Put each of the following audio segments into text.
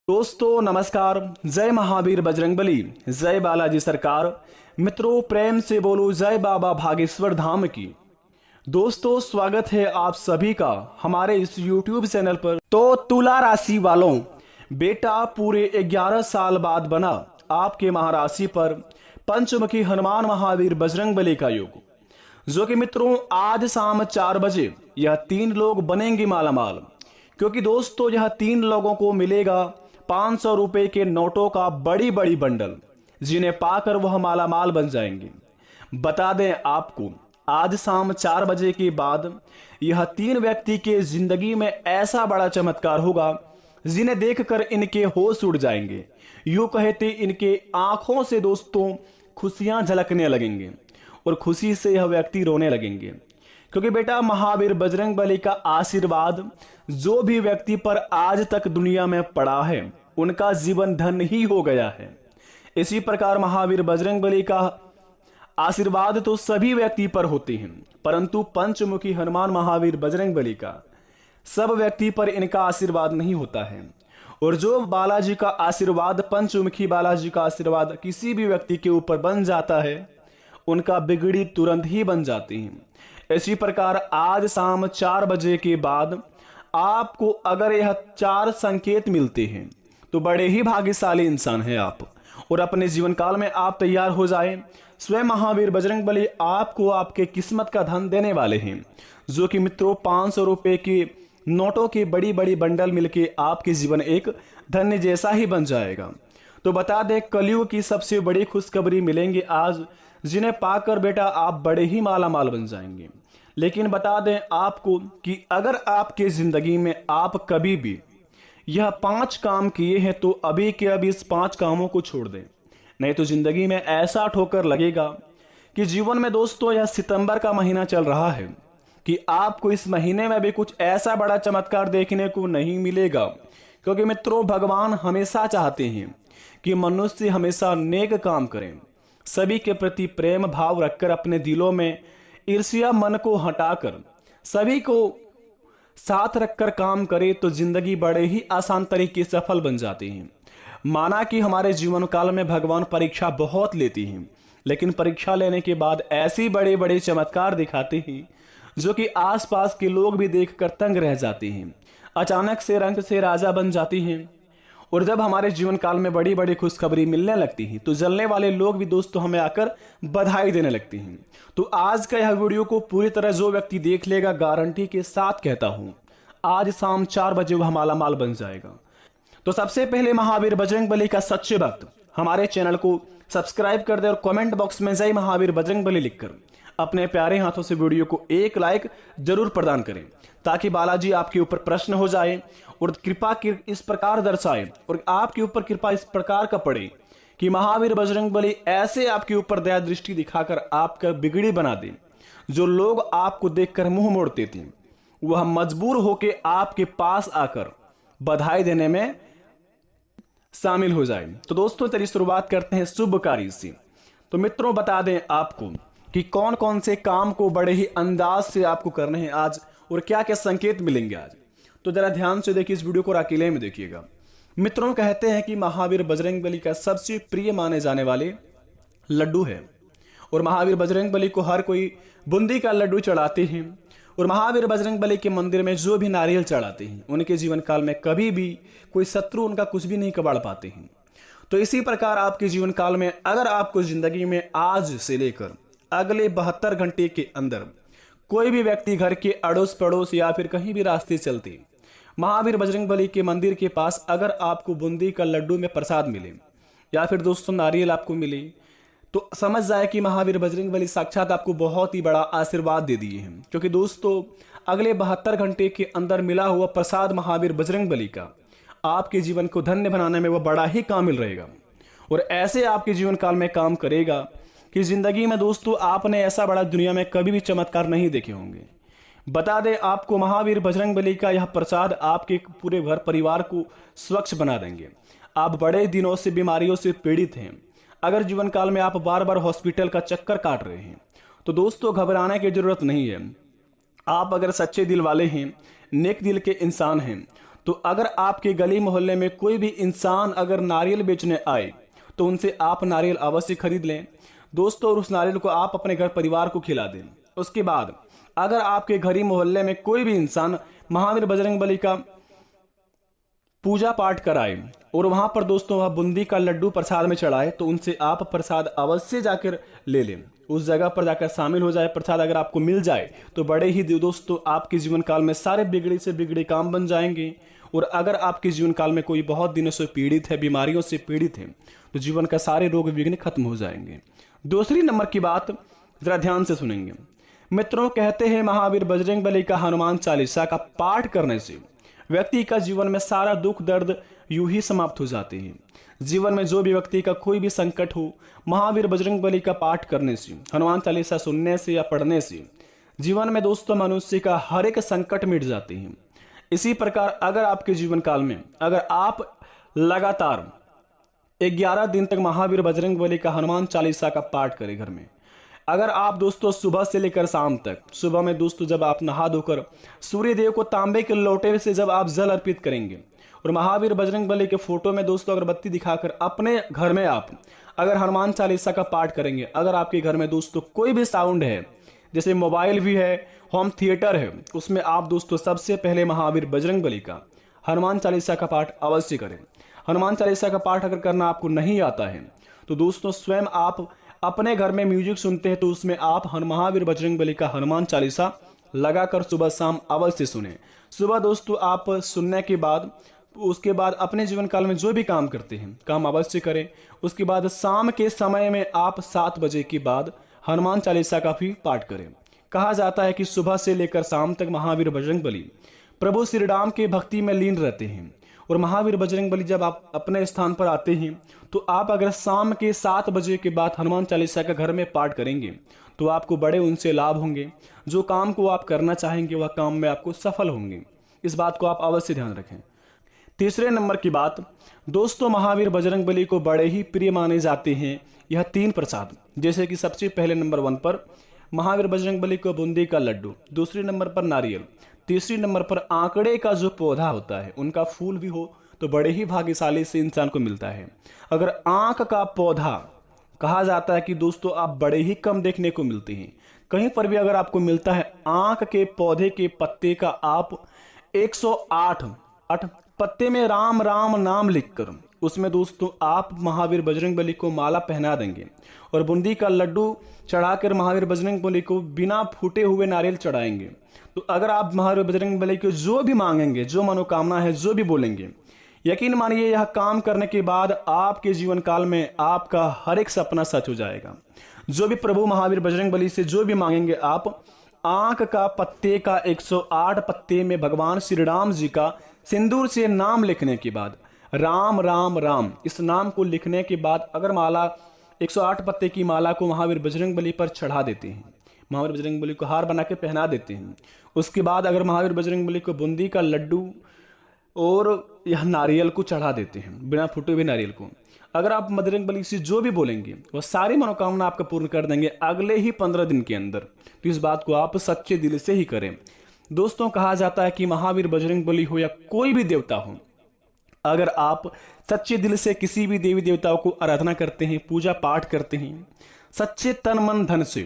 दोस्तों नमस्कार। जय महावीर बजरंगबली, जय बालाजी सरकार। मित्रों प्रेम से बोलो जय बाबा भागेश्वर धाम की। दोस्तों स्वागत है आप सभी का हमारे इस YouTube चैनल पर। तो तुला राशि वालों, बेटा पूरे 11 साल बाद बना आपके महाराशि पर पंचमुखी हनुमान महावीर बजरंगबली का योग, जो कि मित्रों आज शाम 4 बजे यह 3 लोग बनेंगे मालामाल। क्योंकि दोस्तों यह 3 लोगों को मिलेगा 500 रुपए के नोटों का बड़ी बड़ी बंडल, जिन्हें पाकर वह मालामाल बन जाएंगे। बता दें आपको, आज शाम 4 बजे के बाद यह 3 व्यक्ति के जिंदगी में ऐसा बड़ा चमत्कार होगा जिन्हें देखकर इनके होश उड़ जाएंगे। यूं कहते इनके आंखों से दोस्तों खुशियां झलकने लगेंगे और खुशी से यह व्यक्ति रोने लगेंगे। क्योंकि बेटा महावीर बजरंगबली का आशीर्वाद जो भी व्यक्ति पर आज तक दुनिया में पड़ा है उनका जीवन धन ही हो गया है। इसी प्रकार महावीर बजरंगबली का आशीर्वाद तो सभी व्यक्ति पर होते हैं, परंतु पंचमुखी हनुमान महावीर बजरंगबली का सब व्यक्ति पर इनका आशीर्वाद नहीं होता है। और जो बालाजी का आशीर्वाद, पंचमुखी बालाजी का आशीर्वाद किसी भी व्यक्ति के ऊपर बन जाता है, उनका बिगड़ी तुरंत ही बन जाती है। इसी प्रकार आज शाम 4 बजे के बाद आपको अगर यह 4 संकेत मिलते हैं तो बड़े ही भाग्यशाली इंसान हैं आप, और अपने जीवन काल में आप तैयार हो जाएं। स्वयं महावीर बजरंगबली आपको आपके किस्मत का धन देने वाले हैं, जो कि मित्रों 500 रुपए के नोटों के बड़ी बड़ी बंडल मिलके आपके जीवन एक धन्य जैसा ही बन जाएगा। तो बता दें कलयुग की सबसे बड़ी खुशखबरी मिलेंगे आज, जिन्हें पाकर बेटा आप बड़े ही मालामाल बन जाएंगे। लेकिन बता दें आपको कि अगर आपके जिंदगी में आप कभी भी यह 5 काम किए हैं तो अभी के अभी इस 5 कामों को छोड़ दें, नहीं तो जिंदगी में ऐसा ठोकर लगेगा कि जीवन में दोस्तों यह सितंबर का महीना चल रहा है कि आपको इस महीने में भी कुछ ऐसा बड़ा चमत्कार देखने को नहीं मिलेगा। क्योंकि मित्रों भगवान हमेशा चाहते हैं कि मनुष्य हमेशा नेक काम करें, सभी के प्रति प्रेम भाव रखकर अपने दिलों में ईर्ष्या मन को हटाकर सभी को साथ रखकर काम करे तो जिंदगी बड़े ही आसान तरीके से सफल बन जाती है। माना कि हमारे जीवन काल में भगवान परीक्षा बहुत लेती हैं, लेकिन परीक्षा लेने के बाद ऐसी बड़े बड़े चमत्कार दिखाते हैं जो कि आसपास के लोग भी देखकर तंग रह जाते हैं। अचानक से रंग से राजा बन जाती हैं। और जब हमारे जीवन काल में बड़ी बड़ी खुशखबरी मिलने लगती है तो जलने वाले लोग भी दोस्तों हमें आकर बधाई देने लगते हैं। तो आज का यह वीडियो को पूरी तरह जो व्यक्ति देख लेगा, गारंटी के साथ कहता हूं आज शाम 4 बजे वह मालामाल बन जाएगा। तो सबसे पहले महावीर बजरंगबली का सच्चे भक्त हमारे चैनल को सब्सक्राइब कर दे और कमेंट बॉक्स में जय महावीर बजरंगबली लिखकर अपने प्यारे हाथों से वीडियो को एक लाइक जरूर प्रदान करें, ताकि बालाजी आपके ऊपर प्रश्न हो जाए और कृपा इस प्रकार दर्शाए और आपके ऊपर कृपा इस प्रकार का पड़े कि महावीर बजरंगबली ऐसे आपके ऊपर दया दृष्टि दिखाकर आपका बिगड़ी बना दे। जो लोग आपको देखकर मुंह मोड़ते थे वह मजबूर होके आपके पास आकर बधाई देने में शामिल हो जाए। तो दोस्तों चलिए शुरुआत करते हैं शुभ कार्य से। तो मित्रों बता दें आपको कि कौन कौन से काम को बड़े ही अंदाज से आपको करने हैं आज और क्या क्या संकेत मिलेंगे आज। तो जरा ध्यान से देखिए, इस वीडियो को अकेले में देखिएगा। मित्रों कहते हैं कि महावीर बजरंगबली का सबसे प्रिय माने जाने वाले लड्डू है, और महावीर बजरंगबली को हर कोई बूंदी का लड्डू चढ़ाते हैं। और महावीर बजरंगबली के मंदिर में जो भी नारियल चढ़ाते हैं उनके जीवन काल में कभी भी कोई शत्रु उनका कुछ भी नहीं कबाड़ पाते हैं। तो इसी प्रकार आपके जीवन काल में अगर आपको जिंदगी में आज से लेकर अगले 72 घंटे के अंदर कोई भी व्यक्ति घर के अड़ोस पड़ोस या फिर कहीं भी रास्ते चलते महावीर बजरंगबली के मंदिर के पास अगर आपको बूंदी का लड्डू में प्रसाद मिले या फिर दोस्तों नारियल आपको मिले, तो समझ जाए कि महावीर बजरंगबली साक्षात आपको बहुत ही बड़ा आशीर्वाद दे दिए हैं। क्योंकि दोस्तों अगले 72 घंटे के अंदर मिला हुआ प्रसाद महावीर बजरंगबली का आपके जीवन को धन्य बनाने में वह बड़ा ही कामिल रहेगा और ऐसे आपके जीवन काल में काम करेगा कि जिंदगी में दोस्तों आपने ऐसा बड़ा दुनिया में कभी भी चमत्कार नहीं देखे होंगे। बता दें आपको महावीर बजरंगबली का यह प्रसाद आपके पूरे घर परिवार को स्वच्छ बना देंगे। आप बड़े दिनों से बीमारियों से पीड़ित हैं, अगर जीवन काल में आप बार बार हॉस्पिटल का चक्कर काट रहे हैं तो दोस्तों घबराने की जरूरत नहीं है। आप अगर सच्चे दिल वाले हैं, नेक दिल के इंसान हैं, तो अगर आपके गली मोहल्ले में कोई भी इंसान अगर नारियल बेचने आए तो उनसे आप नारियल अवश्य खरीद लें दोस्तों, और उस नारियल को आप अपने घर परिवार को खिला दें। उसके बाद अगर आपके गली मोहल्ले में कोई भी इंसान महावीर बजरंगबली का पूजा पाठ कराए और वहां पर दोस्तों वह बूंदी का लड्डू प्रसाद में चढ़ाए तो उनसे आप प्रसाद अवश्य जाकर ले लें। उस जगह पर जाकर शामिल हो जाए। प्रसाद अगर आपको मिल जाए तो बड़े ही दोस्तों आपके जीवन काल में सारे बिगड़े से बिगड़े काम बन जाएंगे। और अगर आपके जीवन काल में कोई बहुत दिनों से पीड़ित है, बीमारियों से पीड़ित है, तो जीवन का सारे रोग विघ्न खत्म हो जाएंगे। दूसरी नंबर की बात जरा ध्यान से सुनेंगे मित्रों। कहते हैं महावीर बजरंगबली का हनुमान चालीसा का पाठ करने से व्यक्ति का जीवन में सारा दुख दर्द यूं ही समाप्त हो जाते हैं। जीवन में जो भी व्यक्ति का कोई भी संकट हो, महावीर बजरंगबली का पाठ करने से, हनुमान चालीसा सुनने से या पढ़ने से जीवन में दोस्तों मनुष्य का हर एक संकट मिट जाते हैं। इसी प्रकार अगर आपके जीवन काल में अगर आप लगातार 11 दिन तक महावीर बजरंगबली का हनुमान चालीसा का पाठ करें घर में, अगर आप दोस्तों सुबह से लेकर शाम तक, सुबह में दोस्तों जब आप नहा धोकर सूर्य देव को तांबे के लोटे से जब आप जल अर्पित करेंगे और महावीर बजरंगबली के फोटो में दोस्तों अगरबत्ती दिखाकर अपने घर में आप अगर हनुमान चालीसा का पाठ करेंगे, अगर आपके घर में दोस्तों कोई भी साउंड है, जैसे मोबाइल भी है, होम थिएटर है, उसमें आप दोस्तों सबसे पहले महावीर बजरंगबली का हनुमान चालीसा का पाठ अवश्य करें। हनुमान चालीसा का पाठ अगर करना आपको नहीं आता है तो दोस्तों स्वयं आप अपने घर में म्यूजिक सुनते हैं तो उसमें आप महावीर बजरंगबली का हनुमान चालीसा लगाकर सुबह शाम अवश्य सुने। सुबह दोस्तों आप सुनने के बाद उसके बाद अपने जीवन काल में जो भी काम करते हैं काम अवश्य करें। उसके बाद शाम के समय में आप 7 बजे के बाद हनुमान चालीसा का भी पाठ करें। कहा जाता है कि सुबह से लेकर शाम तक महावीर बजरंगबली प्रभु श्री राम के भक्ति में लीन रहते हैं। और महावीर बजरंगबली जब आप अपने स्थान पर आते हैं तो आप अगर शाम के 7 बजे के बाद हनुमान चालीसा का घर में पाठ करेंगे तो आपको बड़े उनसे लाभ होंगे। जो काम को आप करना चाहेंगे वह काम में आपको सफल होंगे। इस बात को आप अवश्य ध्यान रखें। तीसरे नंबर की बात दोस्तों, महावीर बजरंगबली को बड़े ही प्रिय माने जाते हैं यह 3 प्रसाद। जैसे कि सबसे पहले नंबर 1 पर महावीर बजरंगबली को बूंदी का लड्डू, दूसरे नंबर पर नारियल, तीसरी नंबर पर आंकड़े का जो पौधा होता है उनका फूल भी हो तो बड़े ही भाग्यशाली से इंसान को मिलता है। अगर आंख का पौधा कहा जाता है कि दोस्तों आप बड़े ही कम देखने को मिलते हैं, कहीं पर भी अगर आपको मिलता है आंख के पौधे के पत्ते का आप 108 पत्ते में राम राम नाम लिखकर उसमें दोस्तों आप महावीर बजरंगबली को माला पहना देंगे और बूंदी का लड्डू चढ़ाकर महावीर बजरंगबली को बिना फूटे हुए नारियल चढ़ाएंगे तो अगर आप महावीर बजरंगबली को जो भी मांगेंगे, जो मनोकामना है, जो भी बोलेंगे, यकीन मानिए यह काम करने के बाद आपके जीवन काल में आपका हर एक सपना सच हो जाएगा। जो भी प्रभु महावीर बजरंगबली से जो भी मांगेंगे आप आंख का पत्ते का 108 पत्ते में भगवान श्री राम जी का सिंदूर से नाम लिखने के बाद राम राम राम इस नाम को लिखने के बाद अगर माला 108 पत्ते की माला को महावीर बजरंगबली पर चढ़ा देते हैं, महावीर बजरंगबली को हार बना के पहना देते हैं। उसके बाद अगर महावीर बजरंगबली को बूंदी का लड्डू और यह नारियल को चढ़ा देते हैं, बिना फूटे हुए नारियल को, अगर आप बजरंगबली से जो भी बोलेंगे वह सारी मनोकामना आपका पूर्ण कर देंगे अगले ही 15 दिन के अंदर। तो इस बात को आप सच्चे दिल से ही करें। दोस्तों कहा जाता है कि महावीर बजरंगबली हो या कोई भी देवता हो, अगर आप सच्चे दिल से किसी भी देवी देवताओं को आराधना करते हैं, पूजा पाठ करते हैं सच्चे तन मन धन से,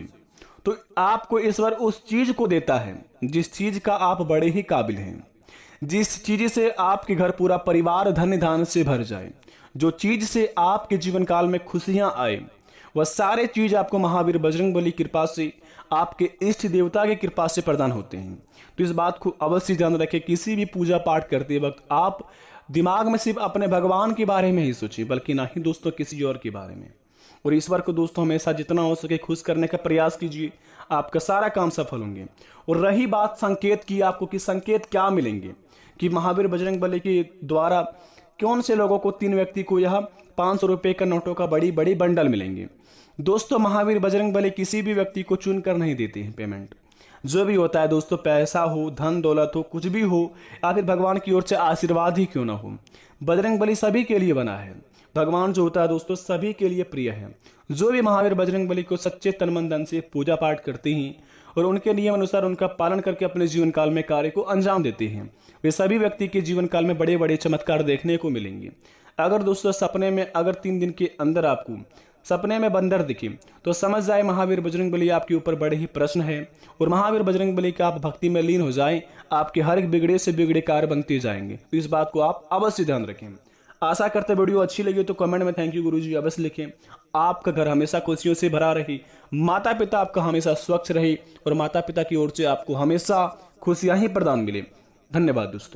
तो आपको ईश्वर उस चीज को देता है जिस चीज का आप बड़े ही काबिल हैं, जिस चीज से आपके घर पूरा परिवार धन्य धान से भर जाए, जो चीज से आपके जीवन काल में खुशियां आए, वह सारे चीज आपको महावीर बजरंगबली कृपा से, आपके इष्ट देवता की कृपा से प्रदान होते हैं। तो इस बात को अवश्य ध्यान रखें। किसी भी पूजा पाठ करते वक्त आप दिमाग में सिर्फ अपने भगवान के बारे में ही सोचिए, बल्कि ना ही दोस्तों किसी और के बारे में। और ईश्वर को दोस्तों हमेशा जितना हो सके खुश करने का प्रयास कीजिए, आपका सारा काम सफल होंगे। और रही बात संकेत की, आपको कि संकेत क्या मिलेंगे, कि महावीर बजरंगबली के द्वारा कौन से लोगों को 3 व्यक्ति को यह 500 रुपए का नोटों का बड़ी बड़ी बंडल मिलेंगे। दोस्तों महावीर बजरंगबली किसी भी व्यक्ति को चुन कर नहीं देते हैं पेमेंट। जो भी होता है दोस्तों, पैसा हो, धन दौलत हो, कुछ भी हो, या फिर भगवान की ओर से आशीर्वाद ही क्यों ना हो, बजरंगबली सभी के लिए बना है। भगवान जो होता है दोस्तों सभी के लिए प्रिय है। जो भी महावीर बजरंगबली को सच्चे तन मन धन से पूजा पाठ करते हैं और उनके नियम अनुसार उनका पालन करके अपने जीवन काल में कार्य को अंजाम देते हैं, वे सभी व्यक्ति के जीवन काल में बड़े बड़े चमत्कार देखने को मिलेंगे। अगर दोस्तों सपने में अगर 3 दिन के अंदर आपको सपने में बंदर दिखे तो समझ जाए महावीर बजरंगबली आपके ऊपर बड़े ही प्रश्न है, और महावीर बजरंगबली का आप भक्ति में लीन हो जाएं, आपके हर एक बिगड़े से बिगड़े कार्य बनते जाएंगे। तो इस बात को आप अवश्य ध्यान रखें। आशा करते वीडियो अच्छी लगी तो कमेंट में थैंक यू गुरुजी अवश्य लिखें। आपका घर हमेशा खुशियों से भरा रहे, माता पिता आपका हमेशा स्वच्छ रहे और माता पिता की ओर से आपको हमेशा खुशियां ही प्रदान मिले। धन्यवाद दोस्तों।